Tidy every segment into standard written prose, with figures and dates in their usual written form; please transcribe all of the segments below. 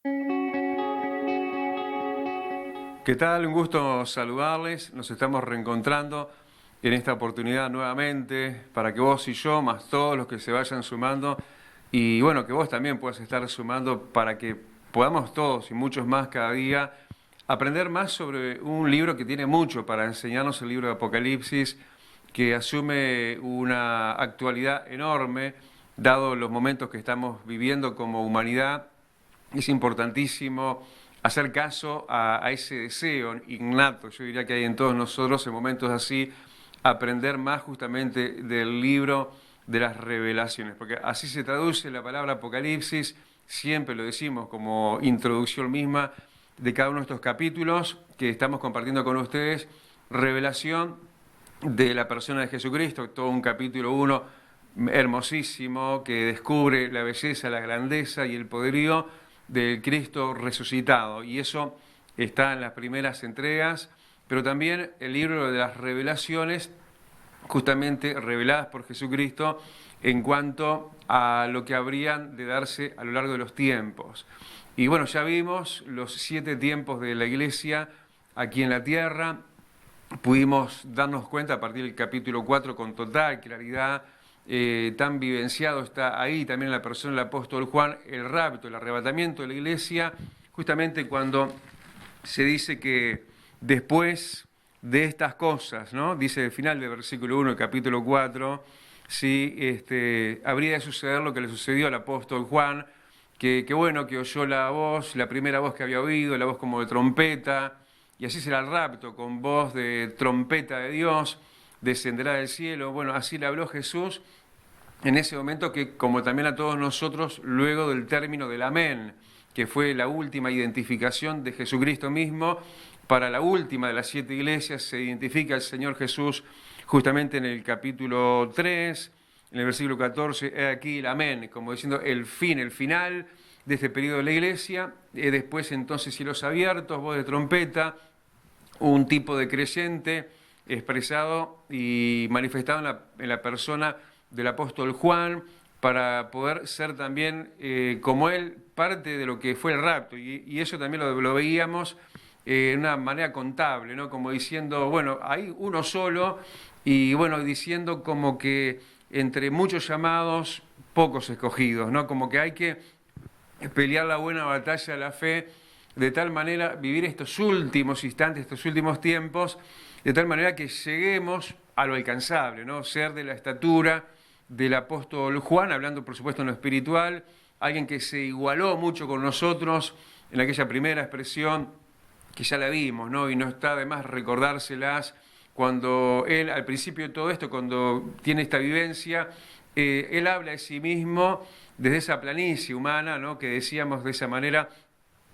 ¿Qué tal? Un gusto saludarles. Nos estamos reencontrando en esta oportunidad nuevamente para que vos y yo, más todos los que se vayan sumando, y bueno, que vos también puedas estar sumando para que podamos todos y muchos más cada día aprender más sobre un libro que tiene mucho para enseñarnos, el libro de Apocalipsis, que asume una actualidad enorme, dado los momentos que estamos viviendo como humanidad. Es importantísimo hacer caso a ese deseo innato, yo diría que hay en todos nosotros en momentos así, aprender más justamente del libro de las revelaciones, porque así se traduce la palabra Apocalipsis, siempre lo decimos como introducción misma de cada uno de estos capítulos que estamos compartiendo con ustedes, revelación de la persona de Jesucristo, todo un capítulo 1 hermosísimo que descubre la belleza, la grandeza y el poderío del Cristo resucitado. Y eso está en las primeras entregas, pero también el libro de las revelaciones, justamente reveladas por Jesucristo en cuanto a lo que habrían de darse a lo largo de los tiempos. Y bueno, ya vimos los 7 tiempos de la Iglesia aquí en la tierra. Pudimos darnos cuenta a partir del capítulo 4 con total claridad, tan vivenciado está ahí también en la persona del apóstol Juan, el rapto, el arrebatamiento de la iglesia, justamente cuando se dice que después de estas cosas, ¿no? Dice el final del versículo 1 del capítulo 4, sí, habría de suceder lo que le sucedió al apóstol Juan, que bueno, que oyó la voz, la primera voz que había oído, la voz como de trompeta, y así será el rapto, con voz de trompeta de Dios, descenderá del cielo. Bueno, así le habló Jesús en ese momento, que como también a todos nosotros, luego del término del amén, que fue la última identificación de Jesucristo mismo, para la última de las 7 iglesias se identifica el Señor Jesús justamente en el capítulo 3, en el versículo 14, he aquí el amén, como diciendo el fin, el final de este periodo de la iglesia. Después entonces cielos abiertos, voz de trompeta, un tipo de creyente expresado y manifestado en la persona del apóstol Juan, para poder ser también, como él, parte de lo que fue el rapto. Y eso también lo veíamos de una manera contable, ¿no? Como diciendo, bueno, hay uno solo, y bueno, diciendo como que entre muchos llamados, pocos escogidos, ¿no? Como que hay que pelear la buena batalla de la fe, de tal manera vivir estos últimos instantes, estos últimos tiempos, de tal manera que lleguemos a lo alcanzable, ¿no? Ser de la estatura del apóstol Juan, hablando por supuesto en lo espiritual, alguien que se igualó mucho con nosotros en aquella primera expresión que ya la vimos, ¿no? Y no está de más recordárselas cuando él, al principio de todo esto, cuando tiene esta vivencia, él habla de sí mismo desde esa planicie humana, ¿no? Que decíamos de esa manera,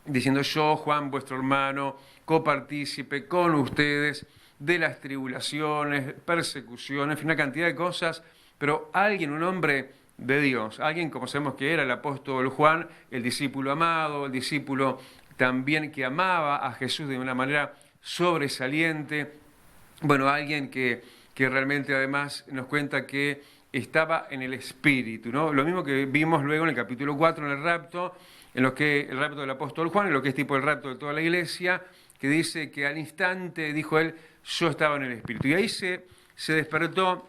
diciendo yo, Juan, vuestro hermano, copartícipe con ustedes de las tribulaciones, persecuciones, en fin, una cantidad de cosas, pero alguien, un hombre de Dios, alguien como sabemos que era el apóstol Juan, el discípulo amado, el discípulo también que amaba a Jesús de una manera sobresaliente, bueno, alguien que realmente además nos cuenta que estaba en el espíritu, ¿no? Lo mismo que vimos luego en el capítulo 4, en el rapto, en lo que el rapto del apóstol Juan, en lo que es tipo el rapto de toda la iglesia, que dice que al instante, dijo él, yo estaba en el espíritu. Y ahí se despertó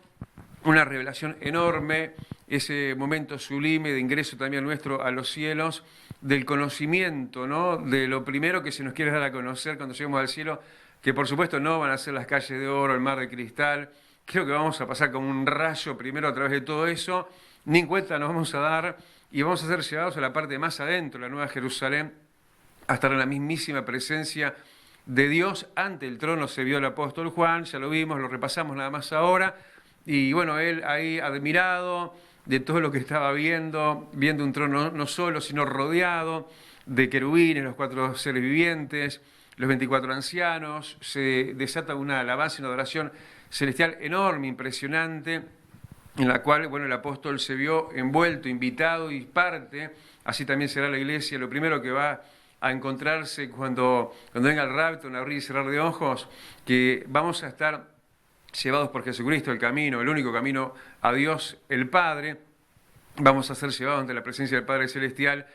una revelación enorme, ese momento sublime de ingreso también nuestro a los cielos, del conocimiento, ¿no? De lo primero que se nos quiere dar a conocer cuando lleguemos al cielo, que por supuesto no van a ser las calles de oro, el mar de cristal. Creo que vamos a pasar como un rayo primero a través de todo eso, ni en cuenta nos vamos a dar, y vamos a ser llevados a la parte más adentro, la Nueva Jerusalén, a estar en la mismísima presencia de Dios. Ante el trono se vio el apóstol Juan, ya lo vimos, lo repasamos nada más ahora, y bueno, él ahí admirado de todo lo que estaba viendo un trono no solo, sino rodeado de querubines, los 4 seres vivientes, los 24 ancianos, se desata una alabanza y una adoración celestial enorme, impresionante, en la cual, bueno, el apóstol se vio envuelto, invitado y parte, así también será la iglesia, lo primero que va a encontrarse cuando venga el rapto, un abrir y cerrar de ojos, que vamos a estar llevados por Jesucristo, el camino, el único camino a Dios el Padre, vamos a ser llevados ante la presencia del Padre Celestial,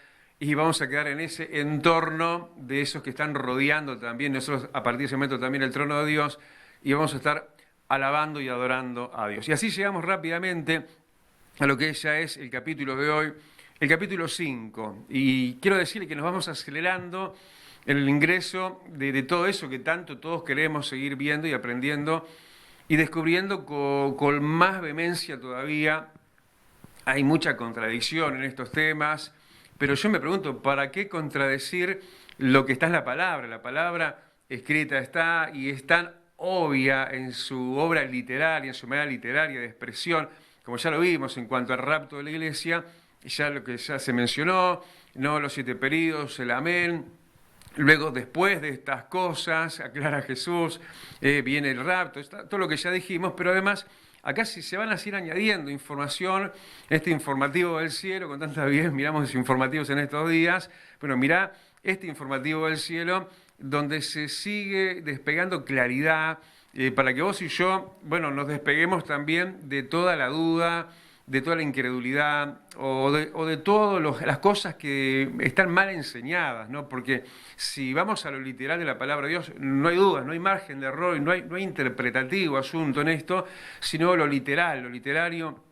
y vamos a quedar en ese entorno de esos que están rodeando también, nosotros a partir de ese momento también el trono de Dios, y vamos a estar alabando y adorando a Dios. Y así llegamos rápidamente a lo que ya es el capítulo de hoy, el capítulo 5. Y quiero decirle que nos vamos acelerando en el ingreso de todo eso que tanto todos queremos seguir viendo y aprendiendo y descubriendo con más vehemencia todavía. Hay mucha contradicción en estos temas, pero yo me pregunto, ¿para qué contradecir lo que está en la palabra? La palabra escrita está y es tan obvia en su obra literaria, en su manera literaria de expresión, como ya lo vimos en cuanto al rapto de la iglesia, ya lo que ya se mencionó, ¿no? Los 7 períodos, el amén. Luego, después de estas cosas, aclara Jesús, viene el rapto, está, todo lo que ya dijimos, pero además acá se van a ir añadiendo información, este informativo del cielo, con tanta bien miramos los informativos en estos días, bueno, mirá este informativo del cielo, donde se sigue despegando claridad, para que vos y yo, bueno, nos despeguemos también de toda la duda, de toda la incredulidad o de todas las cosas que están mal enseñadas, ¿no? Porque si vamos a lo literal de la palabra de Dios, no hay dudas, no hay margen de error, y no hay interpretativo asunto en esto, sino lo literal, lo literario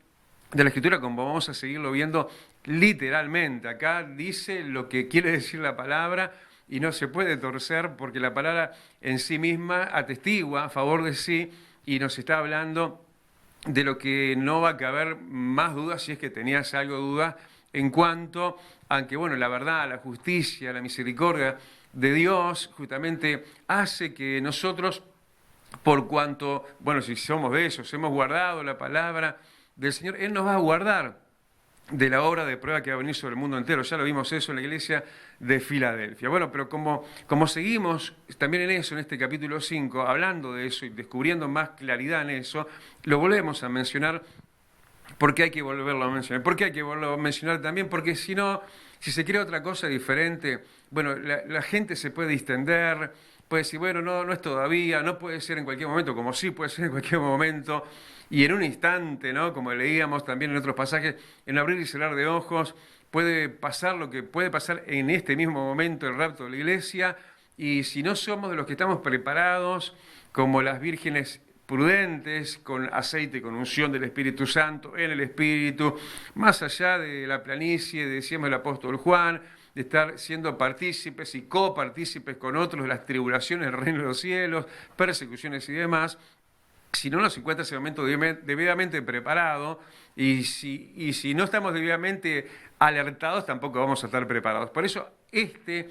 de la Escritura, como vamos a seguirlo viendo literalmente. Acá dice lo que quiere decir la palabra y no se puede torcer porque la palabra en sí misma atestigua a favor de sí y nos está hablando de lo que no va a caber más dudas, si es que tenías algo de duda, en cuanto a que, bueno, la verdad, la justicia, la misericordia de Dios justamente hace que nosotros, por cuanto, bueno, si somos de esos, hemos guardado la palabra del Señor, Él nos va a guardar de la obra de prueba que va a venir sobre el mundo entero. Ya lo vimos eso en la iglesia de Filadelfia. Bueno, pero como seguimos también en eso, en este capítulo 5, hablando de eso y descubriendo más claridad en eso, lo volvemos a mencionar porque hay que volverlo a mencionar. ¿Por qué hay que volverlo a mencionar también? Porque si no, si se crea otra cosa diferente, bueno, la gente se puede distender, puede decir, bueno, no es todavía, no puede ser en cualquier momento, como sí puede ser en cualquier momento, y en un instante, ¿no? Como leíamos también en otros pasajes, en abrir y cerrar de ojos, puede pasar lo que puede pasar en este mismo momento, el rapto de la iglesia, y si no somos de los que estamos preparados, como las vírgenes prudentes, con aceite, con unción del Espíritu Santo, en el Espíritu, más allá de la planicie, decíamos el apóstol Juan, de estar siendo partícipes y copartícipes con otros de las tribulaciones del reino de los cielos, persecuciones y demás. Si no nos encuentra ese momento debidamente preparado y si no estamos debidamente alertados, tampoco vamos a estar preparados. Por eso este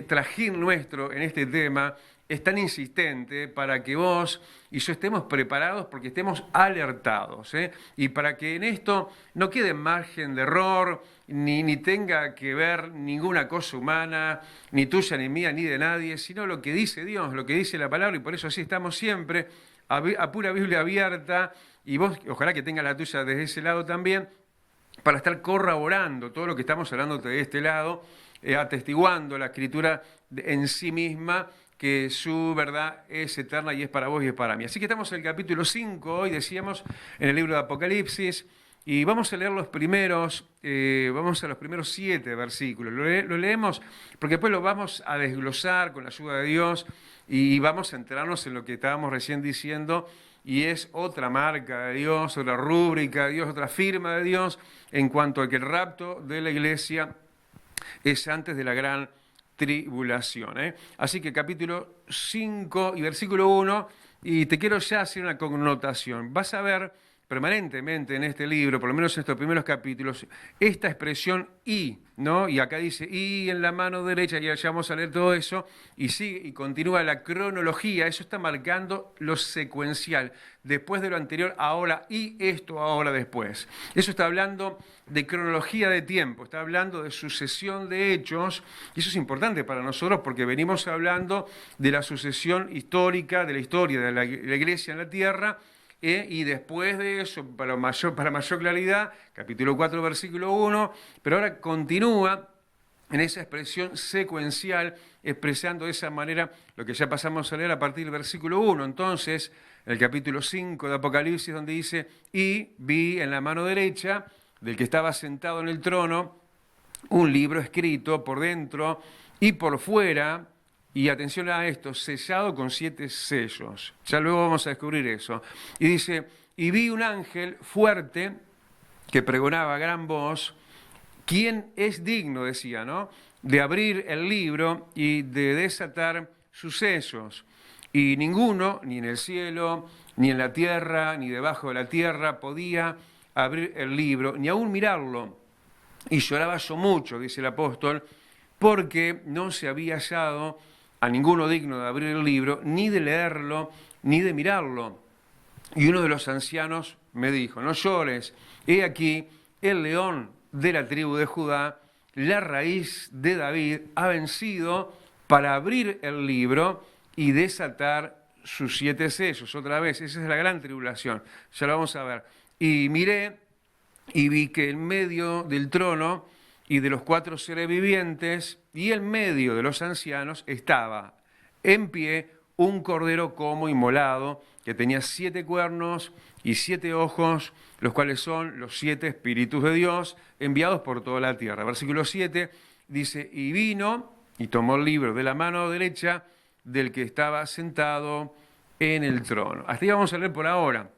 trajín nuestro en este tema es tan insistente para que vos y yo estemos preparados porque estemos alertados, y para que en esto no quede margen de error, ni tenga que ver ninguna cosa humana, ni tuya, ni mía, ni de nadie, sino lo que dice Dios, lo que dice la palabra, y por eso así estamos siempre a pura Biblia abierta, y vos ojalá que tengas la tuya desde ese lado también, para estar corroborando todo lo que estamos hablando de este lado, atestiguando la Escritura en sí misma, que su verdad es eterna y es para vos y es para mí. Así que estamos en el capítulo 5, hoy decíamos, en el libro de Apocalipsis, y vamos a leer los primeros 7 versículos. Lo leemos porque después lo vamos a desglosar con la ayuda de Dios y vamos a enterarnos en lo que estábamos recién diciendo, y es otra marca de Dios, otra rúbrica de Dios, otra firma de Dios en cuanto a que el rapto de la iglesia es antes de la gran tribulación. Así que capítulo 5 y versículo 1, y te quiero ya hacer una connotación. Vas a ver permanentemente en este libro, por lo menos en estos primeros capítulos, esta expresión y, ¿no? Y acá dice y en la mano derecha, y ya vamos a leer todo eso, y sigue y continúa la cronología, eso está marcando lo secuencial, después de lo anterior, ahora, y esto, ahora, después. Eso está hablando de cronología de tiempo, está hablando de sucesión de hechos, y eso es importante para nosotros porque venimos hablando de la sucesión histórica, de la historia de la iglesia en la tierra, y después de eso, para mayor claridad, capítulo 4, versículo 1, pero ahora continúa en esa expresión secuencial, expresando de esa manera lo que ya pasamos a leer a partir del versículo 1. Entonces, el capítulo 5 de Apocalipsis, donde dice, y vi en la mano derecha del que estaba sentado en el trono un libro escrito por dentro y por fuera, y atención a esto, sellado con 7 sellos. Ya luego vamos a descubrir eso. Y dice, y vi un ángel fuerte que pregonaba a gran voz, ¿quién es digno, decía, ¿no?, de abrir el libro y de desatar sus sellos? Y ninguno, ni en el cielo, ni en la tierra, ni debajo de la tierra, podía abrir el libro, ni aún mirarlo. Y lloraba yo mucho, dice el apóstol, porque no se había hallado a ninguno digno de abrir el libro, ni de leerlo, ni de mirarlo. Y uno de los ancianos me dijo, no llores, he aquí el león de la tribu de Judá, la raíz de David, ha vencido para abrir el libro y desatar sus 7 sellos. Otra vez, esa es la gran tribulación, ya lo vamos a ver. Y miré y vi que en medio del trono y de los 4 seres vivientes y en medio de los ancianos estaba en pie un cordero como inmolado, que tenía 7 cuernos y 7 ojos, los cuales son los 7 espíritus de Dios enviados por toda la tierra. Versículo 7 dice, y vino y tomó el libro de la mano derecha del que estaba sentado en el trono. Hasta ahí vamos a leer por ahora.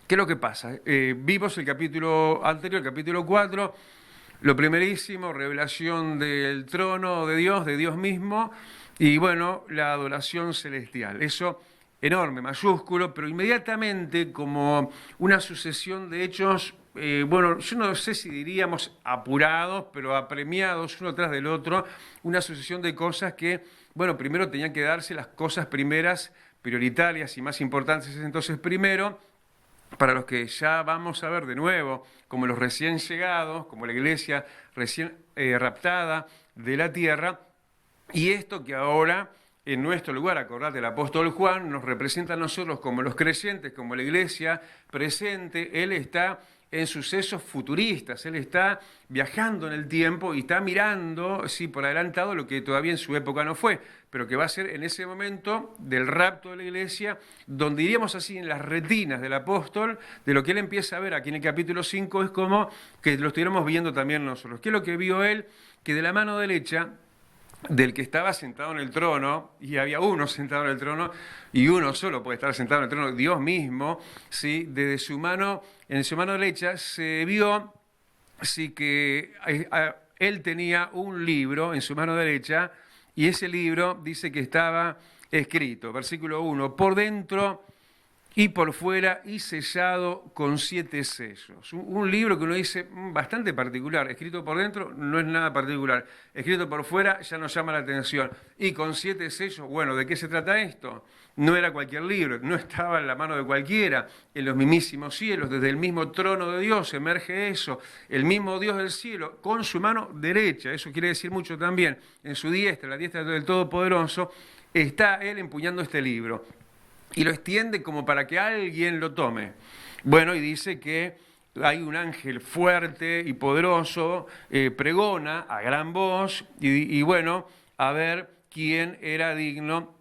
¿Qué es lo que pasa? Vimos el capítulo anterior, el capítulo 4, lo primerísimo, revelación del trono de Dios mismo, y bueno, la adoración celestial. Eso enorme, mayúsculo, pero inmediatamente como una sucesión de hechos, bueno, yo no sé si diríamos apurados, pero apremiados uno tras del otro, una sucesión de cosas que, bueno, primero tenían que darse las cosas primeras, prioritarias y más importantes. Entonces, primero, para los que ya vamos a ver de nuevo, como los recién llegados, como la iglesia recién raptada de la tierra, y esto que ahora en nuestro lugar, acordate, el apóstol Juan nos representa a nosotros como los creyentes, como la iglesia presente. Él está en sucesos futuristas, él está viajando en el tiempo y está mirando, sí, por adelantado lo que todavía en su época no fue, pero que va a ser en ese momento del rapto de la iglesia, donde diríamos así, en las retinas del apóstol, de lo que él empieza a ver aquí en el capítulo 5, es como que lo estuviéramos viendo también nosotros. ¿Qué es lo que vio él? Que de la mano derecha del que estaba sentado en el trono, y había uno sentado en el trono, y uno solo puede estar sentado en el trono, Dios mismo, ¿sí? Desde su mano, en su mano derecha, se vio, sí, que él tenía un libro en su mano derecha, y ese libro dice que estaba escrito, versículo 1, por dentro y por fuera y sellado con 7 sellos. Un libro que uno dice bastante particular, escrito por dentro no es nada particular, escrito por fuera ya nos llama la atención. Y con 7 sellos, bueno, ¿de qué se trata esto? No era cualquier libro, no estaba en la mano de cualquiera, en los mismísimos cielos, desde el mismo trono de Dios emerge eso, el mismo Dios del cielo, con su mano derecha, eso quiere decir mucho también, en su diestra, la diestra del Todopoderoso, está él empuñando este libro. Y lo extiende como para que alguien lo tome. Bueno, y dice que hay un ángel fuerte y poderoso, pregona a gran voz, y bueno, a ver quién era digno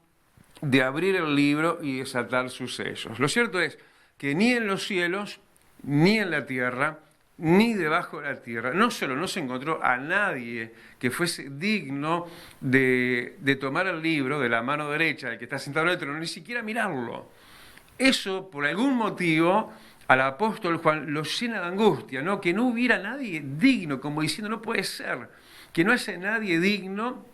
de abrir el libro y desatar sus sellos. Lo cierto es que ni en los cielos, ni en la tierra, ni debajo de la tierra, no solo no se encontró a nadie que fuese digno de tomar el libro de la mano derecha del que está sentado en el trono, ni siquiera mirarlo. Eso, por algún motivo, al apóstol Juan lo llena de angustia, ¿no? Que no hubiera nadie digno, como diciendo, no puede ser, que no haya nadie digno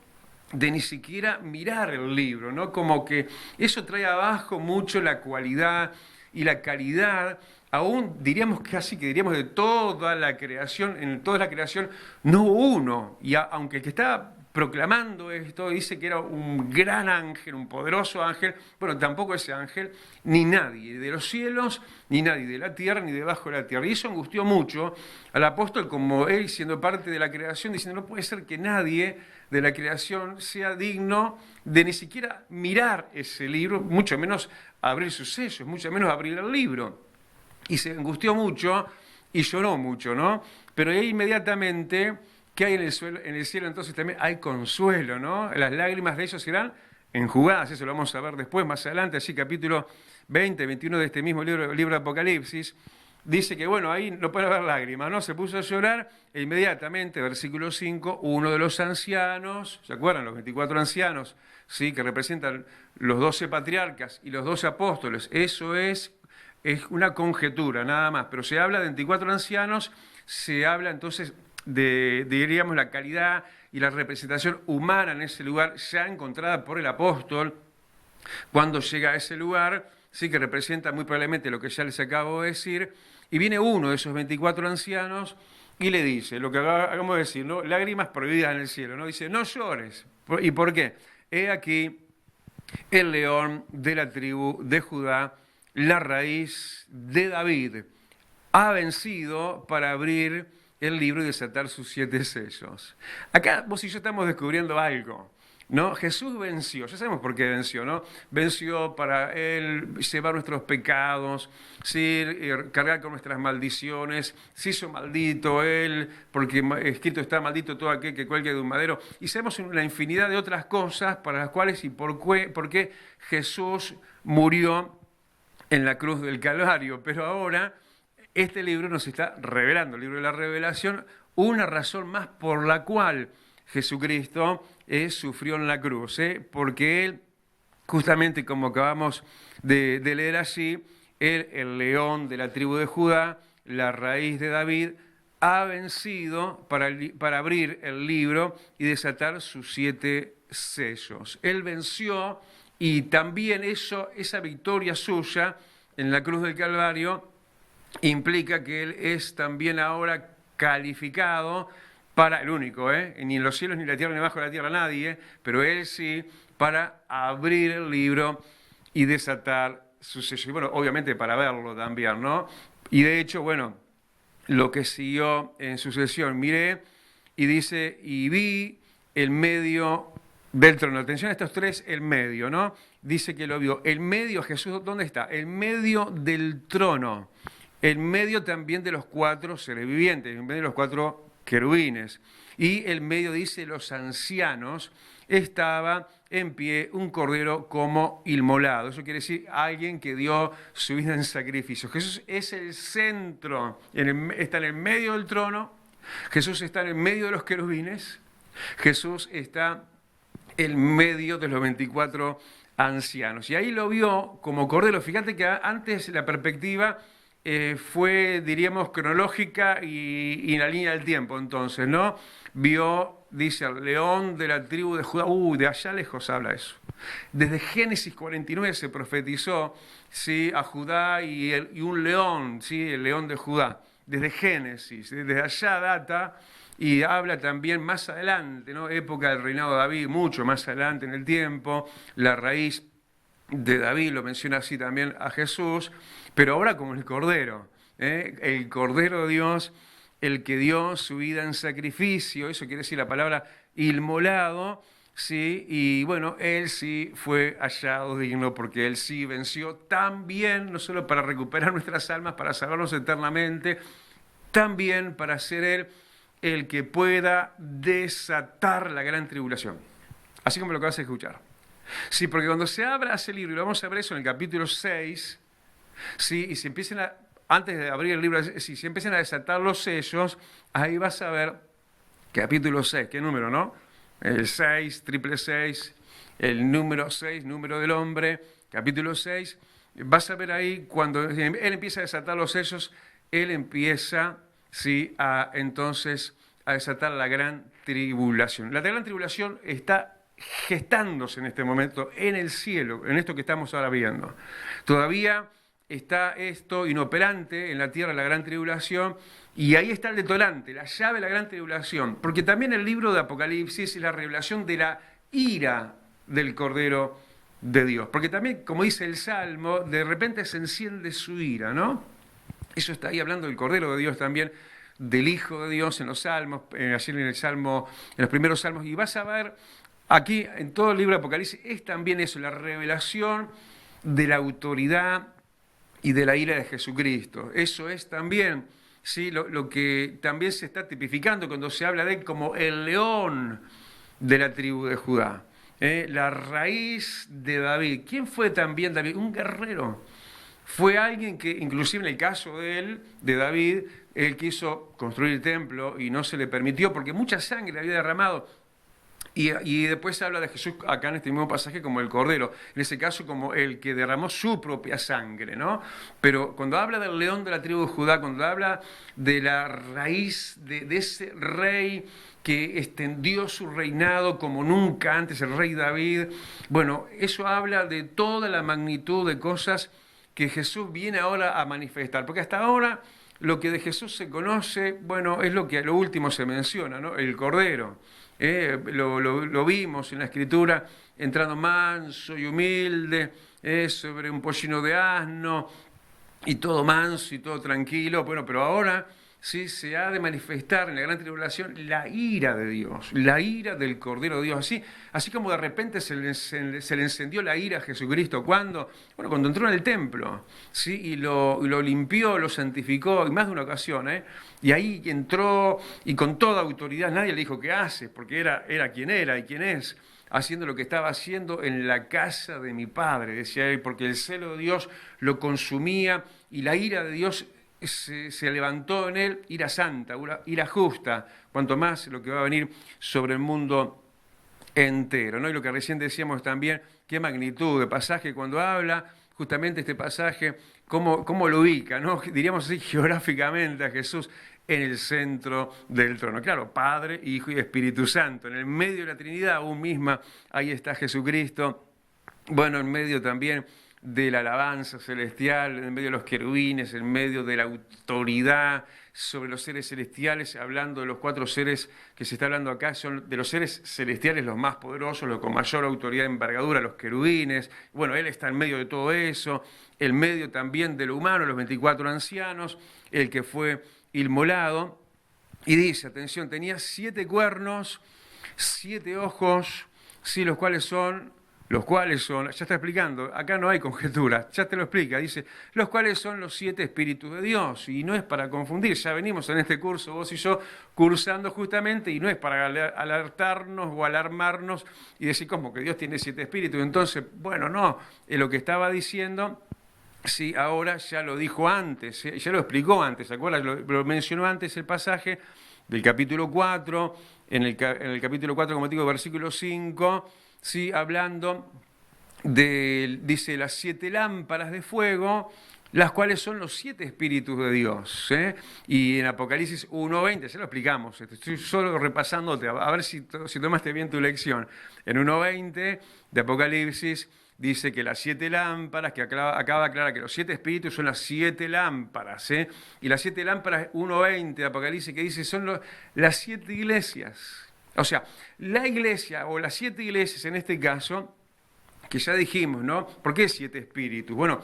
de ni siquiera mirar el libro, ¿no? Como que eso trae abajo mucho la cualidad y la calidad, aún diríamos casi que diríamos de toda la creación, en toda la creación no hubo uno, y aunque el que estaba proclamando esto dice que era un gran ángel, un poderoso ángel, bueno, tampoco ese ángel, ni nadie de los cielos, ni nadie de la tierra, ni debajo de la tierra. Y eso angustió mucho al apóstol, como él siendo parte de la creación, diciendo, no puede ser que nadie de la creación sea digno de ni siquiera mirar ese libro, mucho menos abrir sus sellos, mucho menos abrir el libro. Y se angustió mucho y lloró mucho, ¿no? Pero ahí inmediatamente, ¿qué hay en el cielo? Entonces también hay consuelo, ¿no? Las lágrimas de ellos serán enjugadas, eso lo vamos a ver después, más adelante, así capítulo 20, 21 de este mismo libro de Apocalipsis. dice que, bueno, ahí no puede haber lágrimas, ¿no? Se puso a llorar e inmediatamente, versículo 5, uno de los ancianos, ¿se acuerdan? Los 24 ancianos, ¿sí? Que representan los 12 patriarcas y los 12 apóstoles. Eso es una conjetura, nada más. Pero se habla de 24 ancianos, se habla entonces diríamos, la calidad y la representación humana en ese lugar ya encontrada por el apóstol cuando llega a ese lugar, sí, que representa muy probablemente lo que ya les acabo de decir, y viene uno de esos 24 ancianos y le dice, lo que acabamos de decir, ¿no? Lágrimas prohibidas en el cielo, ¿no? Dice, no llores. ¿Y por qué? He aquí el león de la tribu de Judá, la raíz de David, ha vencido para abrir el libro y desatar sus 7 sellos. Acá vos y yo estamos descubriendo algo, ¿no? Jesús venció, ya sabemos por qué venció, ¿no? Venció para Él llevar nuestros pecados, ¿sí? Cargar con nuestras maldiciones, se hizo maldito Él, porque escrito está maldito todo aquel que cuelgue de un madero, y sabemos una infinidad de otras cosas para las cuales y por qué Jesús murió en la cruz del Calvario, pero ahora este libro nos está revelando, el libro de la revelación, una razón más por la cual Jesucristo sufrió en la cruz, porque Él, justamente como acabamos de leer allí, Él, el león de la tribu de Judá, la raíz de David, ha vencido para abrir el libro y desatar sus 7 sellos. Él venció y también esa victoria suya en la cruz del Calvario implica que Él es también ahora calificado para, el único, ni en los cielos, ni en la tierra, ni debajo de la tierra nadie, pero Él sí, para abrir el libro y desatar su sello. Y bueno, obviamente para verlo también, ¿no? Y de hecho, bueno, lo que siguió en sucesión, miré y dice, y vi el medio del trono. Atención a estos 3, el medio, ¿no? Dice que lo vio. El medio, Jesús, ¿dónde está? El medio del trono. El medio también de los 4 seres vivientes, el medio de los 4 querubines. Y el medio, dice, los ancianos, estaba en pie un cordero como inmolado. Eso quiere decir alguien que dio su vida en sacrificio. Jesús es el centro, está en el medio del trono, Jesús está en el medio de los querubines, Jesús está en medio de los 24 ancianos. Y ahí lo vio como cordero. Fíjate que antes la perspectiva fue, diríamos, cronológica y en la línea del tiempo, entonces, ¿no? Vio, dice, al león de la tribu de Judá, de allá lejos habla eso. Desde Génesis 49 se profetizó, ¿sí? A Judá y un león, ¿sí? El león de Judá, desde Génesis, desde allá data, y habla también más adelante, ¿no? Época del reinado de David, mucho más adelante en el tiempo, la raíz de David, lo menciona así también a Jesús, pero ahora como el Cordero, el Cordero de Dios, el que dio su vida en sacrificio, eso quiere decir la palabra inmolado, ¿sí? Y bueno, Él sí fue hallado digno porque Él sí venció también, no solo para recuperar nuestras almas, para salvarnos eternamente, también para ser Él el que pueda desatar la gran tribulación, así como lo acabas de escuchar. Sí, porque cuando se abra ese libro, y lo vamos a ver eso en el capítulo 6, sí, y se empiecen antes de abrir el libro, si se empiezan a desatar los sellos, ahí vas a ver, capítulo 6, ¿qué número, no? El 6, triple 6, el número 6, número del hombre, capítulo 6, vas a ver ahí, cuando Él empieza a desatar los sellos, Él empieza, sí, entonces a desatar la gran tribulación. La gran tribulación está gestándose en este momento en el cielo, en esto que estamos ahora viendo. Todavía está esto inoperante en la tierra, la gran tribulación, y ahí está el detonante, la llave de la gran tribulación, porque también el libro de Apocalipsis es la revelación de la ira del Cordero de Dios, porque también, como dice el Salmo, de repente se enciende su ira, ¿no? Eso está ahí hablando del Cordero de Dios también, del Hijo de Dios en los Salmos, ayer en el Salmo, en los primeros Salmos, y vas a ver aquí en todo el libro de Apocalipsis es también eso, la revelación de la autoridad y de la ira de Jesucristo. Eso es también, ¿sí? lo que también se está tipificando cuando se habla de Él como el león de la tribu de Judá. La raíz de David. ¿Quién fue también David? Un guerrero. Fue alguien que, inclusive en el caso de él, de David, él quiso construir el templo y no se le permitió porque mucha sangre había derramado. Y después se habla de Jesús acá en este mismo pasaje como el Cordero, en ese caso como el que derramó su propia sangre, ¿no? Pero cuando habla del león de la tribu de Judá, cuando habla de la raíz de ese rey que extendió su reinado como nunca antes, el rey David, bueno, eso habla de toda la magnitud de cosas que Jesús viene ahora a manifestar, porque hasta ahora lo que de Jesús se conoce, bueno, es lo que a lo último se menciona, ¿no? El Cordero. Lo vimos en la Escritura, entrando manso y humilde, sobre un pollino de asno, y todo manso y todo tranquilo. Bueno, pero ahora sí se ha de manifestar en la gran tribulación la ira de Dios, la ira del Cordero de Dios. Así como de repente se le encendió la ira a Jesucristo. ¿Cuándo? Bueno, cuando entró en el templo, ¿sí? Y lo limpió, lo santificó, y más de una ocasión, Y ahí entró, y con toda autoridad, nadie le dijo qué hace, porque era quien era y quien es, haciendo lo que estaba haciendo en la casa de mi Padre, decía él, porque el celo de Dios lo consumía, y la ira de Dios se levantó en él, ira santa, ira justa, cuanto más lo que va a venir sobre el mundo entero, ¿no? Y lo que recién decíamos también, qué magnitud de pasaje cuando habla justamente este pasaje, cómo lo ubica, ¿no? Diríamos así geográficamente a Jesús en el centro del trono. Claro, Padre, Hijo y Espíritu Santo, en el medio de la Trinidad aún misma, ahí está Jesucristo, bueno, en medio también de la alabanza celestial, en medio de los querubines, en medio de la autoridad sobre los seres celestiales, hablando de los 4 seres que se está hablando acá, son de los seres celestiales los más poderosos, los con mayor autoridad y envergadura, los querubines. Bueno, él está en medio de todo eso, en medio también de lo humano, los 24 ancianos, el que fue inmolado. Y dice, atención, tenía 7 cuernos, 7 ojos, sí, los cuales son, ya está explicando, acá no hay conjetura, ya te lo explica, dice, los cuales son los 7 espíritus de Dios, y no es para confundir, ya venimos en este curso, vos y yo, cursando justamente, y no es para alertarnos o alarmarnos y decir como que Dios tiene 7 espíritus, entonces, bueno, no, lo que estaba diciendo, sí, ahora ya lo dijo antes, ya lo explicó antes, ¿se acuerdan? Lo mencionó antes el pasaje del capítulo 4, en el capítulo 4, como te digo, versículo 5, ¿sí? Hablando dice, las 7 lámparas de fuego, las cuales son los 7 espíritus de Dios. Y en Apocalipsis 1:20, ya lo explicamos, estoy solo repasándote, a ver si tomaste bien tu lección. En 1:20 de Apocalipsis dice que las 7 lámparas, que acaba de aclarar que los 7 espíritus son las 7 lámparas, y las 7 lámparas, 1:20 de Apocalipsis, que dice, son las 7 iglesias. O sea, la iglesia, o las 7 iglesias en este caso, que ya dijimos, ¿no? ¿Por qué 7 espíritus? Bueno,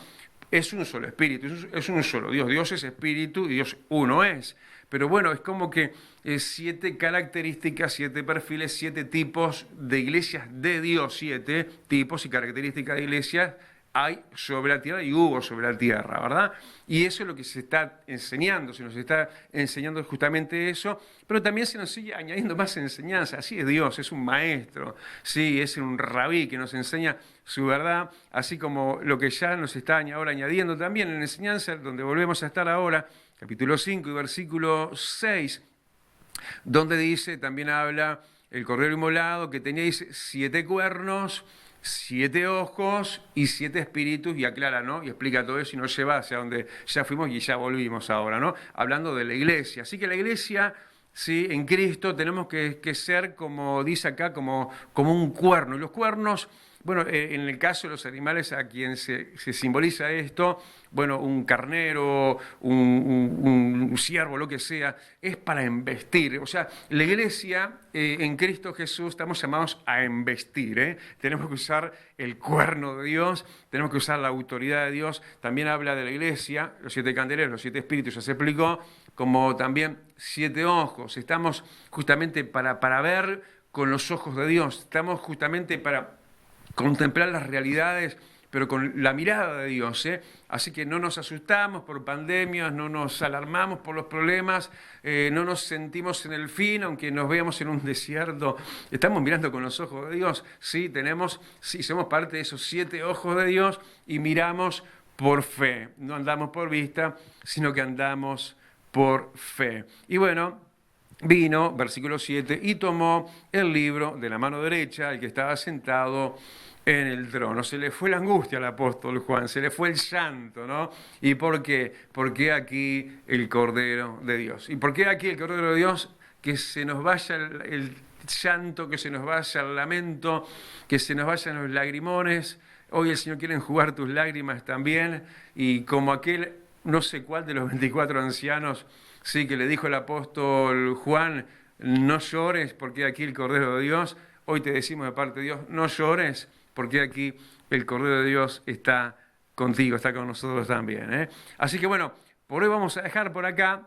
es un solo espíritu, es un solo Dios. Dios es espíritu y Dios uno es. Pero bueno, es como que 7 características, 7 perfiles, 7 tipos de iglesias de Dios, 7 tipos y características de iglesias hay sobre la tierra y hubo sobre la tierra, ¿verdad? Y eso es lo que se está enseñando, se nos está enseñando justamente eso, pero también se nos sigue añadiendo más enseñanza. Así es Dios, es un maestro, sí, es un rabí que nos enseña su verdad, así como lo que ya nos está ahora añadiendo también en la enseñanza, donde volvemos a estar ahora, capítulo 5 y versículo 6, donde dice, también habla el cordero inmolado, que tenía, dice, 7 cuernos, 7 ojos y 7 espíritus, y aclara, ¿no? Y explica todo eso y nos lleva hacia donde ya fuimos y ya volvimos ahora, ¿no? Hablando de la iglesia. Así que la iglesia, sí, en Cristo tenemos que ser, como dice acá, como un cuerno. Y los cuernos, bueno, en el caso de los animales a quien se simboliza esto, bueno, un carnero, un ciervo, lo que sea, es para embestir. O sea, la iglesia en Cristo Jesús estamos llamados a embestir. Tenemos que usar el cuerno de Dios, tenemos que usar la autoridad de Dios. También habla de la iglesia, los 7 candeleros, los 7 espíritus, ya se explicó, como también 7 ojos. Estamos justamente para ver con los ojos de Dios, estamos justamente para contemplar las realidades, pero con la mirada de Dios. Así que no nos asustamos por pandemias, no nos alarmamos por los problemas, no nos sentimos en el fin, aunque nos veamos en un desierto. Estamos mirando con los ojos de Dios. Sí, somos parte de esos 7 ojos de Dios y miramos por fe. No andamos por vista, sino que andamos por fe. Y bueno, vino, versículo 7, y tomó el libro de la mano derecha, el que estaba sentado en el trono. Se le fue la angustia al apóstol Juan, se le fue el llanto, ¿no? ¿Y por qué? Porque aquí el Cordero de Dios. ¿Y por qué aquí el Cordero de Dios? Que se nos vaya el llanto, que se nos vaya el lamento, que se nos vayan los lagrimones. Hoy el Señor quiere enjugar tus lágrimas también, y como aquel, no sé cuál de los 24 ancianos, sí, que le dijo el apóstol Juan, no llores porque aquí el Cordero de Dios, hoy te decimos de parte de Dios, no llores porque aquí el Cordero de Dios está contigo, está con nosotros también, ¿eh? Así que bueno, por hoy vamos a dejar por acá,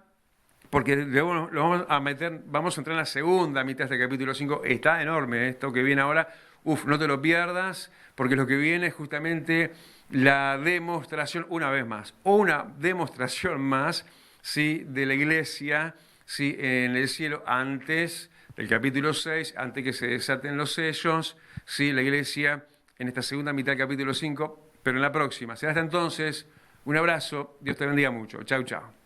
porque luego lo vamos a meter, vamos a entrar en la segunda mitad de este capítulo 5, está enorme esto que viene ahora, no te lo pierdas, porque lo que viene es justamente la demostración, una vez más, o una demostración más, ¿sí?, de la iglesia, ¿sí?, en el cielo antes del capítulo 6, antes que se desaten los sellos, ¿sí?, la iglesia en esta segunda mitad del capítulo 5, pero en la próxima. Será hasta entonces, un abrazo, Dios te bendiga mucho. Chau, chau.